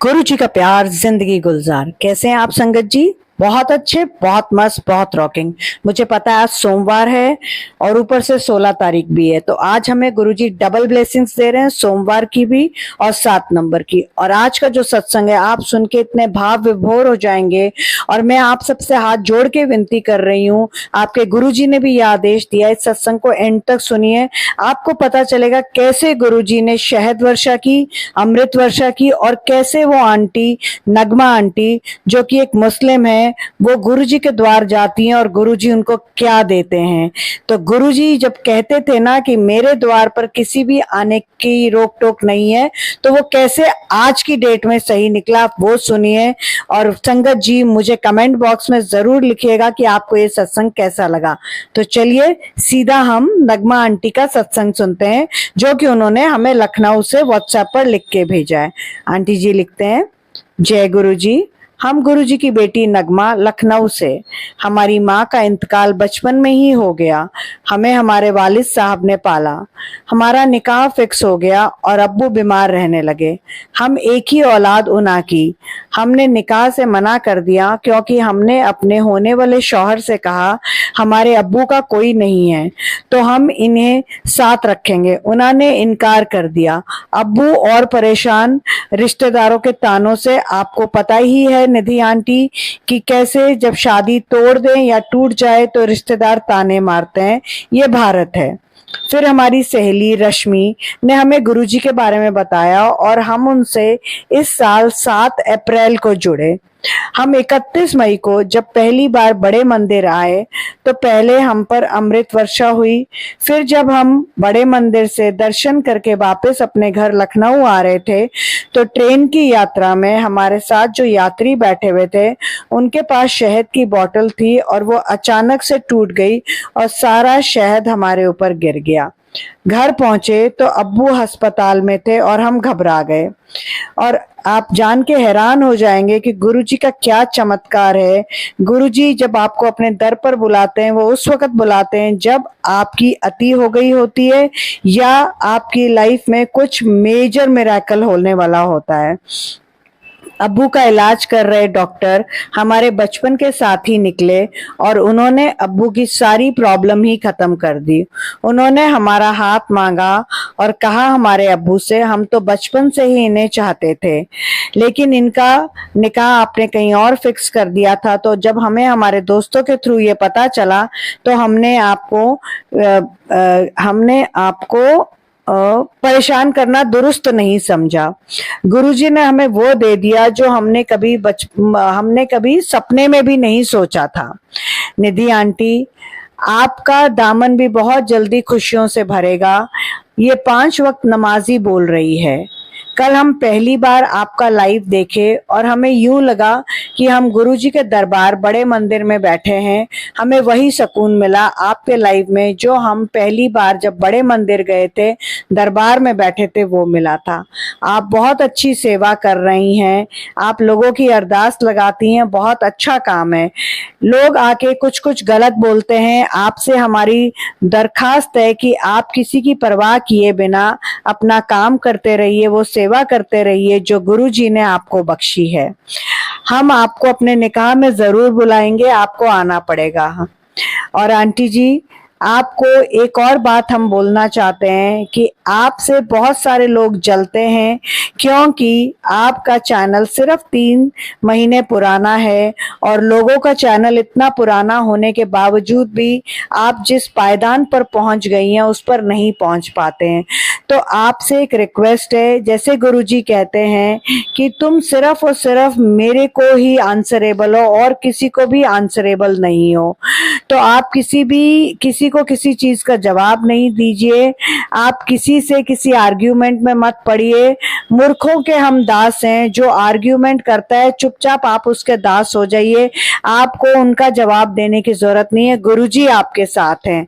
गुरु जी का प्यार जिंदगी गुलजार। कैसे हैं आप संगत जी? बहुत अच्छे, बहुत मस्त, बहुत रॉकिंग। मुझे पता है आज सोमवार है और ऊपर से 16 तारीख भी है, तो आज हमें गुरुजी डबल ब्लेसिंग्स दे रहे हैं, सोमवार की भी और 7 नंबर की। और आज का जो सत्संग है आप सुन के इतने भाव विभोर हो जाएंगे। और मैं आप सबसे हाथ जोड़ के विनती कर रही हूँ, आपके गुरुजी ने भी यह आदेश दिया, इस सत्संग को एंड तक सुनिए। आपको पता चलेगा कैसे गुरुजी ने शहद वर्षा की, अमृत वर्षा की, और कैसे वो आंटी नगमा आंटी जो कि एक मुस्लिम है वो गुरुजी के द्वार जाती हैं और गुरुजी उनको क्या देते हैं। तो गुरुजी जब कहते थे ना कि मेरे द्वार पर किसी भी आने की रोक टोक नहीं है, तो वो कैसे आज की डेट में सही निकला, आप वो सुनिए। और संगत जी मुझे कमेंट बॉक्स में जरूर लिखिएगा कि आपको ये सत्संग कैसा लगा। तो चलिए सीधा हम नगमा आंटी का सत्संग सुनते हैं, जो कि उन्होंने हमें लखनऊ से व्हाट्सएप पर लिख के भेजा है। आंटी जी लिखते हैं, जय गुरु जी। हम गुरुजी की बेटी नगमा लखनऊ से। हमारी माँ का इंतकाल बचपन में ही हो गया। हमें हमारे वालिद साहब ने पाला। हमारा निकाह फिक्स हो गया और अब्बू बीमार रहने लगे। हम एक ही औलाद उना की। हमने निकाह से मना कर दिया क्योंकि हमने अपने होने वाले शौहर से कहा हमारे अब्बू का कोई नहीं है तो हम इन्हें साथ रखेंगे। उन्होंने इनकार कर दिया। अब्बू और परेशान रिश्तेदारों के तानों से। आपको पता ही है निधि आंटी कि कैसे जब शादी तोड़ दें या टूट जाए तो रिश्तेदार ताने मारते हैं। ये भारत है। फिर हमारी सहेली रश्मि ने हमें गुरुजी के बारे में बताया और हम उनसे इस साल 7 अप्रैल को जुड़े। हम 31 मई को जब पहली बार बड़े मंदिर आए तो पहले हम पर अमृत वर्षा हुई। फिर जब हम बड़े मंदिर से दर्शन करके वापस अपने घर लखनऊ आ रहे थे तो ट्रेन की यात्रा में हमारे साथ जो यात्री बैठे हुए थे उनके पास शहद की बोतल थी और वो अचानक से टूट गई और सारा शहद हमारे ऊपर गिर गया। घर पहुंचे तो अब्बू अस्पताल में थे और हम घबरा गए। और आप जान के हैरान हो जाएंगे कि गुरुजी का क्या चमत्कार है। गुरुजी जब आपको अपने दर पर बुलाते हैं वो उस वक्त बुलाते हैं जब आपकी अति हो गई होती है या आपकी लाइफ में कुछ मेजर मिरेकल होने वाला होता है। अब्बू का इलाज कर रहे डॉक्टर हमारे बचपन के साथ ही निकले और उन्होंने अब्बू की सारी प्रॉब्लम ही खत्म कर दी। उन्होंने हमारा हाथ मांगा और कहा हमारे अब्बू से हम तो बचपन से ही इन्हें चाहते थे लेकिन इनका निकाह आपने कहीं और फिक्स कर दिया था। तो जब हमें हमारे दोस्तों के थ्रू ये पता चला तो हमने आपको परेशान करना दुरुस्त नहीं समझा। गुरुजी ने हमें वो दे दिया जो हमने कभी सपने में भी नहीं सोचा था। निधि आंटी आपका दामन भी बहुत जल्दी खुशियों से भरेगा। ये 5 वक्त नमाजी बोल रही है। कल हम पहली बार आपका लाइव देखे और हमें यूं लगा कि हम गुरुजी के दरबार बड़े मंदिर में बैठे हैं। हमें वही सुकून मिला आपके लाइव में जो हम पहली बार जब बड़े मंदिर गए थे दरबार में बैठे थे वो मिला था। आप बहुत अच्छी सेवा कर रही हैं। आप लोगों की अरदास लगाती हैं, बहुत अच्छा काम है। लोग आके कुछ कुछ गलत बोलते हैं। आपसे हमारी दरखास्त है कि आप किसी की परवाह किए बिना अपना काम करते रहिए, वो सेवा करते रहिए जो गुरुजी ने आपको बख्शी है। हम आपको अपने निकाह में जरूर बुलाएंगे, आपको आना पड़ेगा। और आंटी जी आपको एक और बात हम बोलना चाहते हैं कि आपसे बहुत सारे लोग जलते हैं क्योंकि आपका चैनल सिर्फ 3 महीने पुराना है और लोगों का चैनल इतना पुराना होने के बावजूद भी आप जिस पायदान पर पहुंच गई हैं उस पर नहीं पहुंच पाते हैं। तो आपसे एक रिक्वेस्ट है, जैसे गुरुजी कहते हैं कि तुम सिर्फ और सिर्फ मेरे को ही आंसरेबल हो और किसी को भी आंसरेबल नहीं हो। तो आप किसी को किसी चीज का जवाब नहीं दीजिए। आप किसी से किसी आर्ग्यूमेंट में मत पड़िए। मूर्खों के हम दास हैं। जो आर्ग्यूमेंट करता है चुपचाप आप उसके दास हो जाइए। आपको उनका जवाब देने की जरूरत नहीं है। गुरुजी आपके साथ हैं।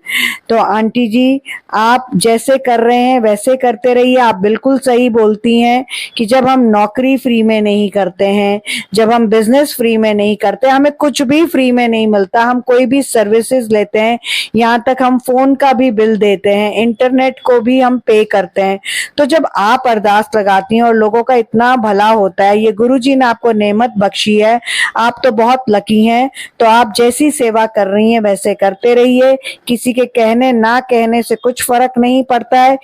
तो आंटी जी आप जैसे कर रहे हैं वैसे करते रहिए। आप बिल्कुल सही बोलती हैं कि जब हम नौकरी फ्री में नहीं करते हैं, जब हम बिजनेस फ्री में नहीं करते, हमें कुछ भी फ्री में नहीं मिलता। हम कोई भी सर्विसेज लेते हैं, यहाँ तक हम फोन का भी बिल देते हैं, इंटरनेट को भी हम पे करते हैं। तो जब आप अरदास लगाती हैं और लोगों का इतना भला होता है, ये गुरुजी ने आपको नेमत बख्शी है, आप तो बहुत लकी हैं। तो आप जैसी सेवा कर रही हैं वैसे करते रहिए। किसी के कहने ना कहने से कुछ फर्क नहीं पड़ता है।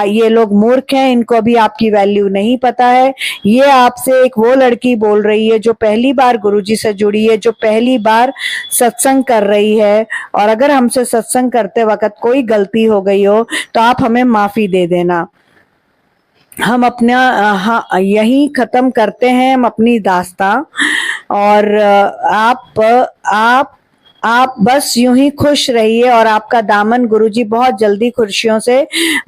ये लोग मूर्ख हैं, इनको भी आपकी वैल्यू नहीं पता है। ये आपसे एक वो लड़की बोल रही है जो पहली बार गुरुजी से जुड़ी है, जो पहली बार सत्संग कर रही है। और अगर हमसे सत्संग करते वक्त कोई गलती हो गई हो तो आप हमें माफी दे देना। हम अपना हाँ यही खत्म करते हैं हम अपनी दास्तां। और आप बस यूं ही खुश रहिए और आपका दामन गुरुजी बहुत जल्दी खुशियों से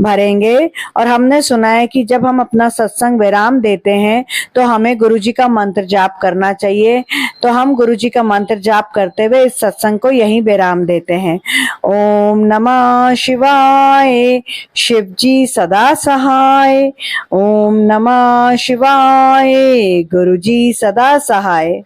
भरेंगे। और हमने सुना है कि जब हम अपना सत्संग विराम देते हैं तो हमें गुरुजी का मंत्र जाप करना चाहिए। तो हम गुरुजी का मंत्र जाप करते हुए इस सत्संग को यहीं विराम देते हैं। ओम नमः शिवाय, शिव जी सदा सहाय। ओम नमः शिवाय, गुरुजी सदा सहाय।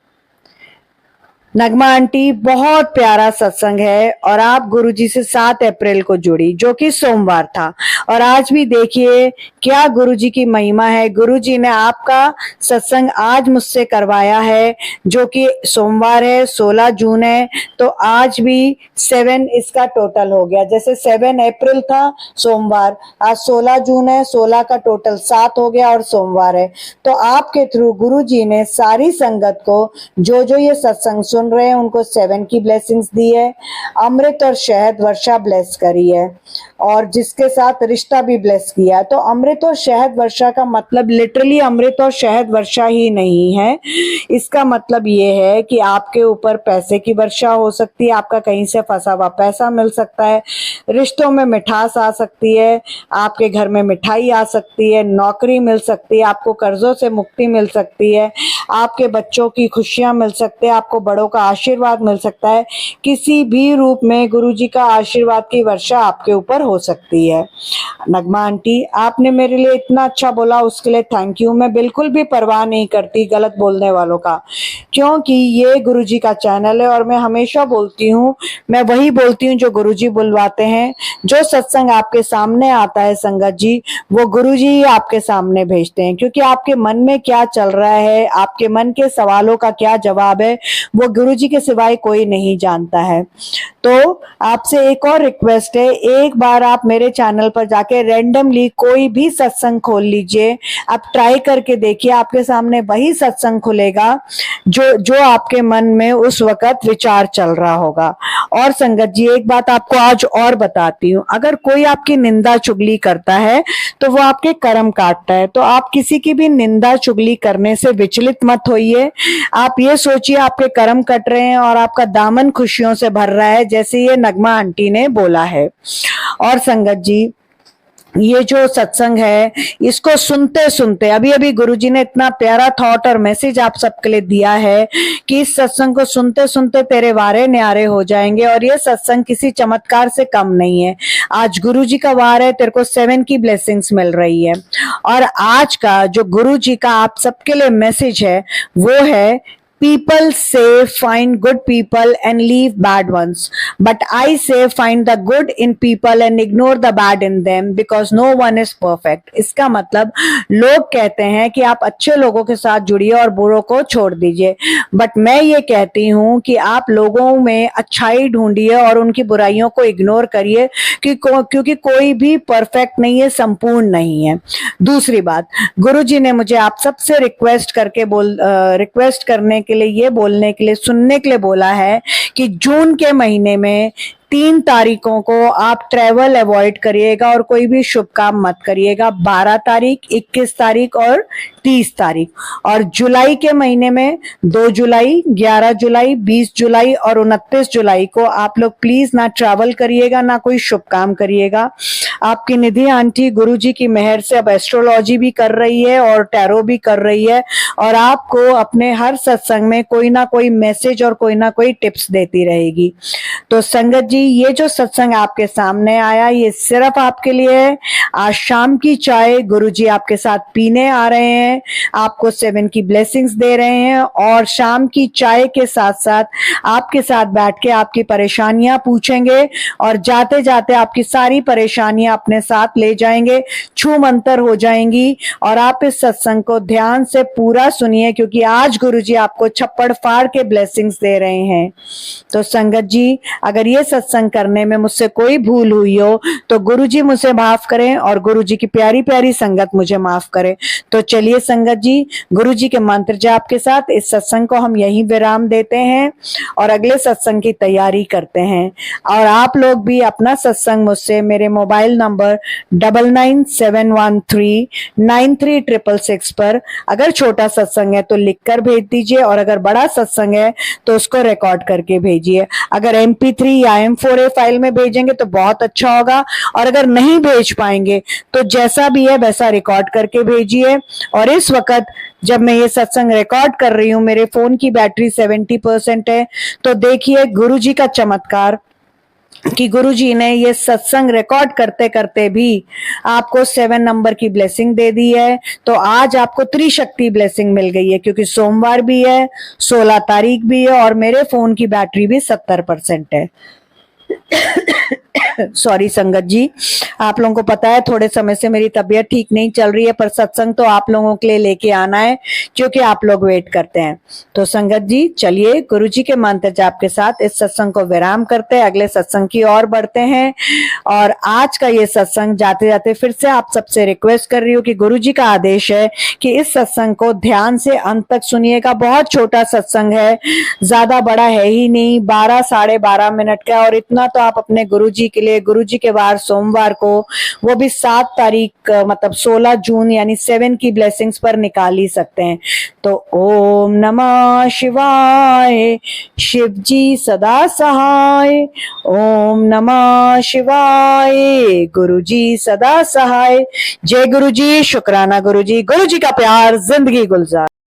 नगमा आंटी, बहुत प्यारा सत्संग है और आप गुरुजी से 7 अप्रैल को जुड़ी, जो कि सोमवार था। और आज भी देखिए क्या गुरुजी की महिमा है। गुरुजी ने आपका सत्संग आज मुझसे करवाया है, जो कि सोमवार है, 16 जून है। तो आज भी 7 इसका टोटल हो गया। जैसे 7 अप्रैल था सोमवार, आज 16 जून है, 16 का टोटल 7 हो गया और सोमवार है। तो आपके थ्रू गुरुजी ने सारी संगत को, जो जो ये सत्संग सुन रहे हैं, उनको 7 की ब्लेसिंग्स दी है। अमृत और शहद वर्षा ब्लेस करी है और जिसके साथ रिश्ता भी ब्लेस किया है। तो अमृत और शहद वर्षा का मतलब लिटरली अमृत और शहद वर्षा ही नहीं है। इसका मतलब ये है कि आपके ऊपर पैसे की वर्षा हो सकती है, आपका कहीं से फंसा हुआ पैसा मिल सकता है, रिश्तों में मिठास आ सकती है, आपके घर में मिठाई आ सकती है, नौकरी मिल सकती है, आपको कर्जों से मुक्ति मिल सकती है, आपके बच्चों की खुशियां मिल सकती है, आपको बड़ों का आशीर्वाद मिल सकता है। किसी भी रूप में गुरुजी का आशीर्वाद की वर्षा आपके ऊपर हो सकती है। नगमा आंटी, आपने मेरे लिए इतना अच्छा बोला, उसके लिए थैंक यू। मैं बिल्कुल भी परवाह नहीं करती गलत बोलने वालों का, क्योंकि ये गुरुजी का चैनल है और मैं हमेशा बोलती हूँ, मैं वही बोलती हूँ जो गुरुजी बुलवाते हैं। जो सत्संग आपके सामने आता है संगत जी, वो गुरुजी ही आपके सामने भेजते हैं, क्योंकि आपके मन में क्या चल रहा है, आपके मन के सवालों का क्या जवाब है, वो गुरुजी के सिवाय कोई नहीं जानता है। तो आपसे एक और रिक्वेस्ट है, एक बार आप मेरे चैनल पर जाके रैंडमली कोई भी सत्संग खोल लीजिए, आप ट्राई करके देखिए, आपके सामने वही सत्संग खुलेगा जो आपके मन में उस वक्त विचार चल रहा होगा। और संगत जी, एक बात आपको आज और बताती हूँ, अगर कोई आपकी निंदा चुगली करता है तो वो आपके कर्म काटता है। तो आप किसी की भी निंदा चुगली करने से विचलित मत होइए। आप ये सोचिए आपके कर्म कट रहे हैं और आपका दामन खुशियों से भर रहा है, जैसे ये नगमा आंटी ने बोला है। और संगत जी, ये जो सत्संग है, इसको सुनते सुनते अभी अभी गुरुजी ने इतना प्यारा थॉट और मैसेज आप सबके लिए दिया है कि इस सत्संग को सुनते सुनते तेरे वारे न्यारे हो जाएंगे। और ये सत्संग किसी चमत्कार से कम नहीं है। आज गुरुजी का वार है, तेरे को 7 की ब्लेसिंग्स मिल रही है। और आज का जो गुरुजी का आप सबके लिए मैसेज है वो है, people say find good people and leave bad ones, but I say find the good in people and ignore the bad in them because no one is perfect। इसका मतलब लोग कहते हैं कि आप अच्छे लोगों के साथ जुड़िए और बुरों को छोड़ दीजिए, बट मैं ये कहती हूँ कि आप लोगों में अच्छाई ढूंढिए और उनकी बुराइयों को इग्नोर करिए, क्योंकि कोई भी परफेक्ट नहीं है, संपूर्ण नहीं है। दूसरी बात, गुरुजी ने मुझे आप सबसे रिक्वेस्ट करने के लिए, ये बोलने के लिए, सुनने के लिए बोला है कि जून के महीने में 3 तारीखों को आप ट्रेवल अवॉइड करिएगा और कोई भी शुभ काम मत करिएगा। 12 तारीख, 21 तारीख और 30 तारीख। और जुलाई के महीने में 2 जुलाई, 11 जुलाई, 20 जुलाई और 29 जुलाई को आप लोग प्लीज ना ट्रैवल करिएगा, ना कोई शुभ काम करिएगा। आपकी निधि आंटी गुरुजी की मेहर से अब एस्ट्रोलॉजी भी कर रही है और टैरो भी कर रही है और आपको अपने हर सत्संग में कोई ना कोई मैसेज और कोई ना कोई टिप्स देती रहेगी। तो संगत जी, ये जो सत्संग आपके सामने आया ये सिर्फ आपके लिए है। आज शाम की चाय गुरुजी आपके साथ पीने आ रहे हैं, आपको 7 की ब्लेसिंग्स दे रहे हैं और शाम की चाय के साथ साथ आपके साथ बैठ के आपकी परेशानियां पूछेंगे और जाते जाते आपकी सारी परेशानियां अपने साथ ले जाएंगे, छू मंतर हो जाएंगी। और आप इस सत्संग को ध्यान से पूरा सुनिए क्योंकि आज गुरुजी आपको छप्पड़ फाड़ के ब्लेसिंग्स दे रहे हैं। तो संगत जी, अगर ये सत्संग करने में मुझसे कोई भूल हुई हो तो गुरुजी मुझे माफ करें और गुरुजी की प्यारी प्यारी संगत मुझे माफ करे। तो चलिए संगत जी, गुरुजी के मंत्र जाप के साथ इस सत्संग को हम यहीं विराम देते हैं और अगले सत्संग की तैयारी करते हैं। और आप लोग भी अपना सत्संग मुझसे मेरे मोबाइल नंबर 9971393666 पर, अगर छोटा सत्संग है तो लिखकर भेज दीजिए और अगर बड़ा सत्संग है तो उसको रिकॉर्ड करके भेजिए। अगर MP3 या M4A फाइल में भेजेंगे तो बहुत अच्छा होगा और अगर नहीं भेज पाएंगे तो जैसा भी है वैसा रिकॉर्ड करके भेजिए। और इस वक्त जब मैं ये सत्संग रिकॉर्ड कर रही हूँ मेरे फोन की बैटरी 70% है, तो देखिए गुरुजी का चमत्कार कि गुरुजी ने ये सत्संग रिकॉर्ड करते करते भी आपको 7 नंबर की ब्लेसिंग दे दी है। तो आज आपको त्रिशक्ति ब्लेसिंग मिल गई है क्योंकि सोमवार भी है, 16 तारीख भी है और मेरे फोन की बैटरी भी 70% है। सॉरी संगत जी, आप लोगों को पता है थोड़े समय से मेरी तबीयत ठीक नहीं चल रही है, पर सत्संग तो आप लोगों के लिए लेके आना है क्योंकि आप लोग वेट करते हैं। तो संगत जी चलिए गुरुजी के मंत्र जाप के साथ इस सत्संग को विराम करते हैं, अगले सत्संग की ओर बढ़ते हैं। और आज का ये सत्संग जाते जाते फिर से आप सबसे रिक्वेस्ट कर रही हूँ कि गुरुजी का आदेश है कि इस सत्संग को ध्यान से अंत तक सुनिएगा। बहुत छोटा सत्संग है, ज्यादा बड़ा है ही नहीं, 12 साढ़े 12 मिनट का, और इतना तो आप अपने गुरुजी के लिए गुरुजी के वार सोमवार को, वो भी 7 तारीख मतलब 16 जून यानी 7 की ब्लेसिंग्स पर निकाल ही सकते हैं। तो ओम नमः शिवाय, शिव जी सदा सहाय। ओम नमः शिवाय, गुरुजी सदा सहाय। जय गुरुजी, शुक्राना गुरुजी, गुरुजी का प्यार, जिंदगी गुलजार।